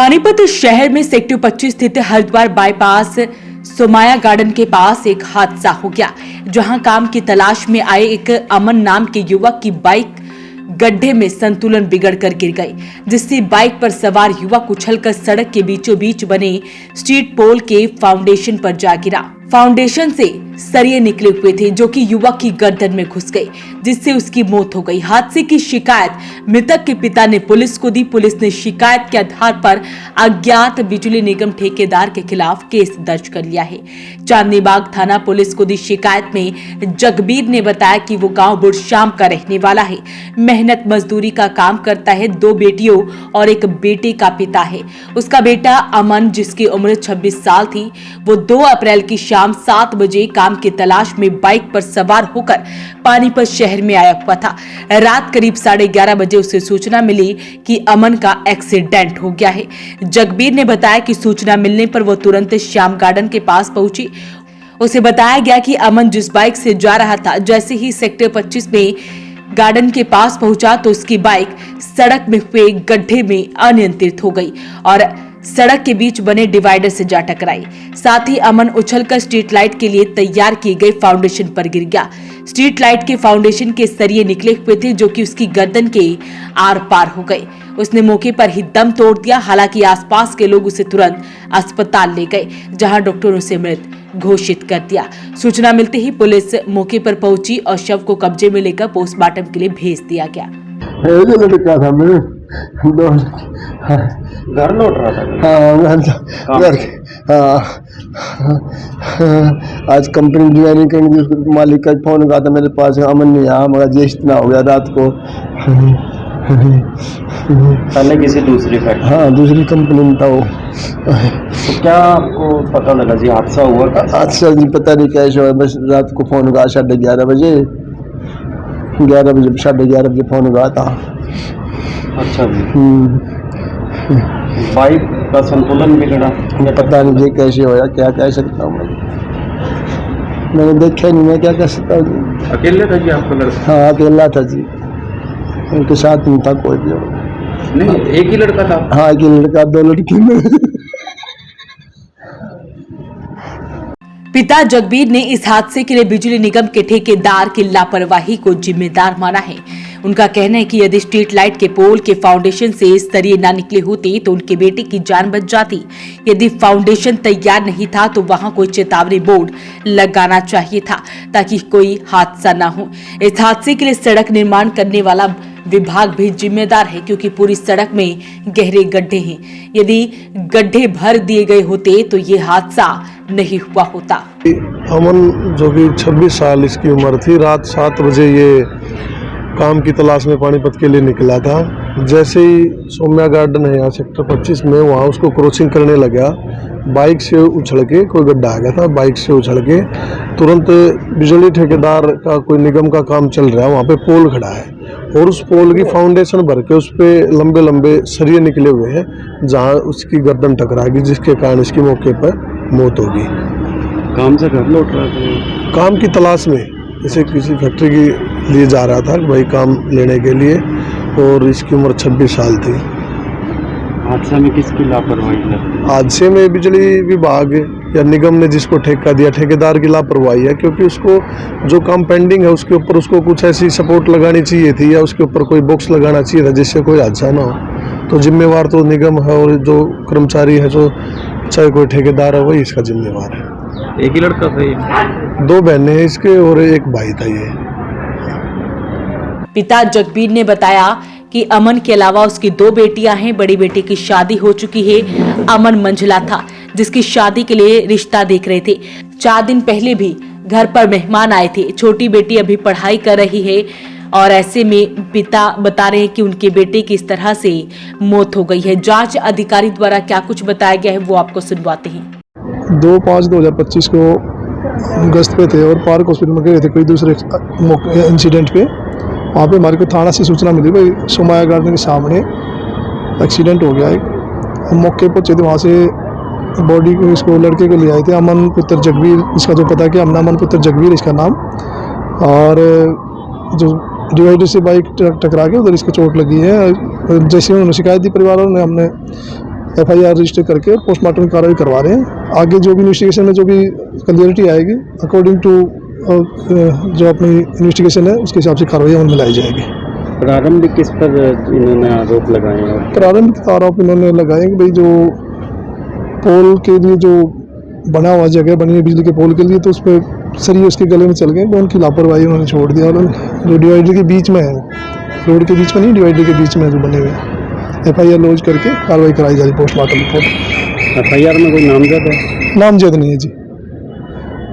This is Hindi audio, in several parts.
पानीपत शहर में सेक्टर 25 स्थित हरिद्वार बाईपास सोमाया गार्डन के पास एक हादसा हो गया, जहां काम की तलाश में आए एक अमन नाम के युवक की बाइक गड्ढे में संतुलन बिगड़कर गिर गई, जिससे बाइक पर सवार युवक उछलकर सड़क के बीचों बीच बने स्ट्रीट पोल के फाउंडेशन पर जा गिरा। फाउंडेशन से सरिये निकले हुए थे जो कि युवक की गर्दन में घुस गई, जिससे उसकी मौत हो गई। हादसे की शिकायत मृतक के पिता ने पुलिस को दी। पुलिस ने शिकायत के आधार पर अज्ञात बिजली निगम ठेकेदार के खिलाफ केस दर्ज कर लिया है। चांदनी बाग थाना पुलिस को दी शिकायत में जगबीर ने बताया कि वो गांव बुढ़शाम का रहने वाला है, मेहनत मजदूरी का काम करता है, 2 बेटियों और एक बेटे का पिता है। उसका बेटा अमन, जिसकी उम्र 26 साल थी, वो 2 अप्रैल की शाम 7 बजे काम की तलाश में बाइक पर सवार होकर पानीपत शहर में आया हुआ था। रात करीब 11:30 बजे उसे सूचना मिली कि अमन का एक्सीडेंट हो गया है। जगबीर ने बताया कि सूचना मिलने पर वो तुरंत श्याम गार्डन के पास पहुंची। उसे बताया गया कि अमन जिस बाइक से जा रहा था, जैसे ही सेक्टर 25 में गार्डन के पास पहुंचा तो उसकी बाइक सड़क में हुए गड्ढे में अनियंत्रित हो गई और सड़क के बीच बने डिवाइडर से जा टकराई। साथ ही अमन उछलकर स्ट्रीट लाइट के लिए तैयार किए गए फाउंडेशन पर गिर गया। स्ट्रीट लाइट के फाउंडेशन के सरिये निकले हुए थे जो कि उसकी गर्दन के आर पार हो गए। उसने मौके पर ही दम तोड़ दिया। हालांकि आसपास के लोग उसे तुरंत अस्पताल ले गए, जहां डॉक्टरों से मृत घोषित कर दिया। सूचना मिलते ही पुलिस मौके पर पहुंची और शव को कब्जे में लेकर पोस्टमार्टम के लिए भेज दिया गया। लड़का था मैं घर लौट रहा था। आज कंपनी ज्वाइनिंग करेंगे, उसको मालिक का फोन कहा था मेरे पास, अमन नहीं आया, मगर जेस्ट इतना हो गया रात को। पहले किसी दूसरी फैक्ट्री? हाँ, दूसरी कंपनी में था वो। तो क्या आपको पता लगा जी हादसा हुआ? हादसा नहीं पता नहीं कैसे हुआ, बस रात को फोन कहा 11:30 बजे, 11:30 बजे फोन कहा था। अच्छा जी। बाइक का संतुलन बिगड़ा? पता नहीं जी कैसे होया, क्या कह सकता हूँ मैंने देखा नहीं, मैं क्या कह सकता हूँ। अकेले था जी आपका लड़का? हाँ, अकेला था जी, उनके साथ नहीं था कोई भी। नहीं, एक ही लड़का था? हाँ, एक ही लड़का, 2 लड़की। पिता जगबीर ने इस हादसे के लिए बिजली निगम के ठेकेदार की लापरवाही को जिम्मेदार माना है। उनका कहना है कि यदि स्ट्रीट लाइट के पोल के फाउंडेशन से सरिये न निकले होते तो उनके बेटे की जान बच जाती। यदि फाउंडेशन तैयार नहीं था तो वहां कोई चेतावनी बोर्ड लगाना चाहिए था ताकि कोई हादसा न हो। इस हादसे के लिए सड़क निर्माण करने वाला विभाग भी जिम्मेदार है, क्योंकि पूरी सड़क में गहरे गड्ढे हैं। यदि गड्ढे भर दिए गए होते तो ये हादसा नहीं हुआ होता। अमन जो कि 26 साल इसकी उम्र थी, रात 7 बजे ये काम की तलाश में पानीपत के लिए निकला था। जैसे ही सोम्या गार्डन है यहाँ सेक्टर 25 में, वहाँ उसको क्रॉसिंग करने लगा, बाइक से उछल के कोई गड्ढा आ गया था, बाइक से उछल के तुरंत बिजली ठेकेदार का कोई निगम का काम चल रहा है, वहाँ पे पोल खड़ा है और उस पोल की फाउंडेशन भर के उस पर लंबे लंबे सरिये निकले हुए हैं, जहाँ उसकी गर्दन टकरा गई, जिसके कारण इसकी मौके पर मौत होगी। काम से घर लौट रहा था? काम की तलाश में, जैसे किसी फैक्ट्री के लिए जा रहा था भाई काम लेने के लिए, और इसकी उम्र 26 साल थी। हादसे में किसकी लापरवाही लगती? हादसे में बिजली विभाग या निगम ने जिसको ठेका दिया, ठेकेदार की लापरवाही है, क्योंकि उसको जो काम पेंडिंग है उसके ऊपर उसको कुछ ऐसी सपोर्ट लगानी चाहिए थी या उसके ऊपर कोई बॉक्स लगाना चाहिए था जिससे कोई हादसा ना हो। तो जिम्मेवार तो निगम है, और जो कर्मचारी है, जो चाहे कोई ठेकेदार है, वही इसका जिम्मेवार है। एक ही लड़का था ये? 2 बहनें हैं इसके और एक भाई था ये। पिता जगबीर ने बताया कि अमन के अलावा उसकी 2 बेटियां हैं। बड़ी बेटी की शादी हो चुकी है। अमन मंझला था जिसकी शादी के लिए रिश्ता देख रहे थे। 4 दिन पहले भी घर पर मेहमान आए थे। छोटी बेटी अभी पढ़ाई कर रही है और ऐसे में पिता बता रहे हैं कि उनके बेटे की इस तरह से मौत हो गई है। जांच अधिकारी द्वारा क्या कुछ बताया गया है वो आपको सुनवाते हैं। 2/5/2025 को गश्त पे थे और पार्क हॉस्पिटल में गए थे कोई दूसरे इंसिडेंट पे। वहाँ पे हमारे को थाना से सूचना मिली, भाई सोमाया गार्डन के सामने एक्सीडेंट हो गया है। हम मौके पर पहुँचे थे, वहाँ से बॉडी को, इसको लड़के को ले आए थे, अमन पुत्र जगबीर, इसका जो पता है कि अमन पुत्र जगबीर इसका नाम। और जो डिवाइडर से बाइक टकरा के उधर इसको चोट लगी है। जैसे उन्होंने शिकायत दी परिवार ने, हमने FIR रजिस्टर करके पोस्टमार्टम की कार्रवाई करवा रहे हैं। आगे जो भी इन्वेस्टिगेशन में जो भी क्लियरिटी आएगी अकॉर्डिंग टू जो अपनी इन्वेस्टिगेशन है उसके हिसाब से कार्रवाई अमल में लाई जाएगी। प्रारंभ किस पर इन्होंने आरोप लगाए हैं? प्रारंभिक आरोप इन्होंने लगाए कि भाई जो पोल के लिए जो बना हुआ जगह बनी है बिजली के पोल के लिए, तो उसमें सरिये उसके गले में चल गए, तो उनकी लापरवाही उन्होंने छोड़ दिया। उन्होंने जो डिवाइडर के बीच में है, रोड के बीच में नहीं, डिवाइडर के बीच में जो बने हुए हैं, FIR लॉन्च करके कार्रवाई कराई जा रही पोस्टमार्टम रिपोर्ट। FIR में कोई नामजद है? नामजद नहीं है जी,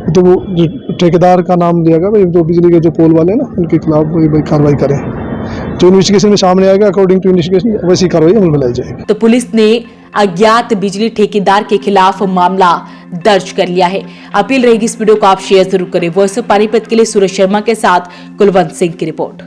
तो वो जो ठेकेदार का नाम लिया गया भाई, जो बिजली के जो पोल वाले हैं ना उनके खिलाफ भाई कार्रवाई करें। जो इन्वेस्टिगेशन में सामने आएगा अकॉर्डिंग टू इन्वेस्टिगेशन वैसी कार्रवाई अमल में लाई जाएगी। तो पुलिस ने अज्ञात बिजली ठेकेदार के खिलाफ मामला दर्ज कर लिया है। अपील रहेगी इस वीडियो को आप शेयर जरूर करें। वॉइस ऑफ पानीपत के लिए सूरज शर्मा के साथ कुलवंत सिंह की रिपोर्ट।